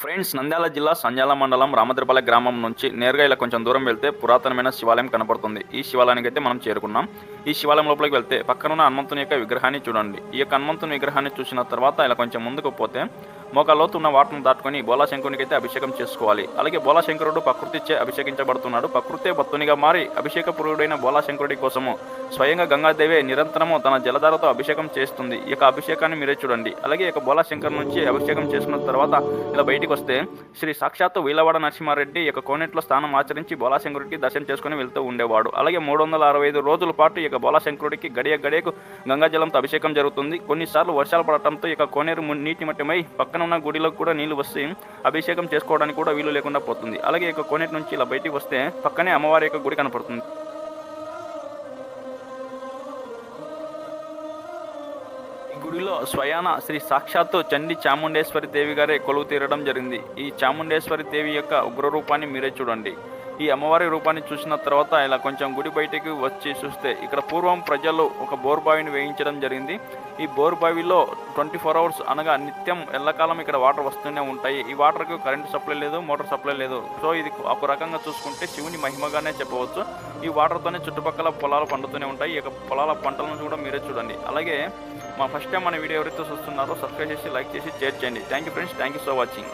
Friends, Nandyal జిల్లా సంజాల మండలం రామద్రిపల్లి గ్రామం నుంచి నేరుగా ఇలా కొంచెం దూరం వెళ్తే పురాతనమైన శివాలయం కనపడుతుంది. ఈ శివాలయానికి అయితే మనం చేరుకున్నాం. ఈ శివాలయం లోపలికి వెళ్తే పక్కనున్న హనుమంతుని యొక్క విగ్రహాన్ని చూడండి. ఈ యొక్క హనుమంతుని విగ్రహాన్ని చూసిన తర్వాత ఇలా కొంచెం ముందుకు పోతే మోకాల్లోతు ఉన్న వాటను దాటుకొని బోలాశంకరునికి అయితే అభిషేకం చేసుకోవాలి. అలాగే బోలాశంకరుడు ప్రకృతిచే అభిషేకించబడుతున్నాడు. ప్రకృతే భక్తునిగా మారి అభిషేక పురుడైన బోలాశంకరుడి కోసము స్వయంగా గంగాదేవి నిరంతరము తన జలధారతో అభిషేకం చేస్తుంది. ఈ యొక్క అభిషేకాన్ని మీరే చూడండి. అలాగే ఈ యొక్క బోలాశంకర్ నుంచి అభిషేకం చేసుకున్న తర్వాత ఇలా బయటికి వస్తే శ్రీ సాక్షాత్తు వీలవాడ నరసింహారెడ్డి ఈ యొక్క కోనేట్లో స్నానం ఆచరించి బోలాశంకరుడికి దర్శనం చేసుకుని వెళ్తూ ఉండేవాడు. అలాగే 365 రోజుల పాటు ఈ యొక్క బోలాశంకరుడికి గడియ గడియకు గంగాజలంతో అభిషేకం జరుగుతుంది. కొన్నిసార్లు వర్షాలు పడటంతో ఈ యొక్క కోనేరు నీటి మట్టమై పక్కన ఉన్న గుడిలో కూడా నీళ్లు వస్తే అభిషేకం చేసుకోవడానికి కూడా వీలు లేకుండా పోతుంది. అలాగే ఈ యొక్క కోనేటి నుంచి ఇలా బయటికి వస్తే పక్కనే అమ్మవారి యొక్క గుడి కనపడుతుంది. గుడిలో స్వయాన శ్రీ సాక్షాత్తు చండి చాముండేశ్వరి దేవి గారే కొలువు తీరడం జరిగింది. ఈ చాముండేశ్వరి దేవి యొక్క ఉగ్రరూపాన్ని మీరే చూడండి. ఈ అమ్మవారి రూపాన్ని చూసిన తర్వాత ఇలా కొంచెం గుడి బయటికి వచ్చి చూస్తే ఇక్కడ పూర్వం ప్రజలు ఒక బోర్బావిని వేయించడం జరిగింది. ఈ బోర్బావిలో 24 అవర్స్ అనగా నిత్యం ఎల్లకాలం ఇక్కడ వాటర్ వస్తూనే ఉంటాయి. ఈ వాటర్కి కరెంటు సప్లై లేదు, మోటార్ సప్లై లేదు. సో ఇది ఒక రకంగా చూసుకుంటే శివుని మహిమగానే చెప్పవచ్చు. ఈ వాటర్తోనే చుట్టుపక్కల పొలాలు పండుతూనే ఉంటాయి. ఈ పొలాల పంటలను కూడా మీరే చూడండి. అలాగే ఫస్ట్ టైం మన వీడియో ఎవరైతే చూస్తున్నారో సబ్స్క్రైబ్ చేసి, లైక్ చేసి, షేర్ చేయండి. Thank you friends, thank you so watching.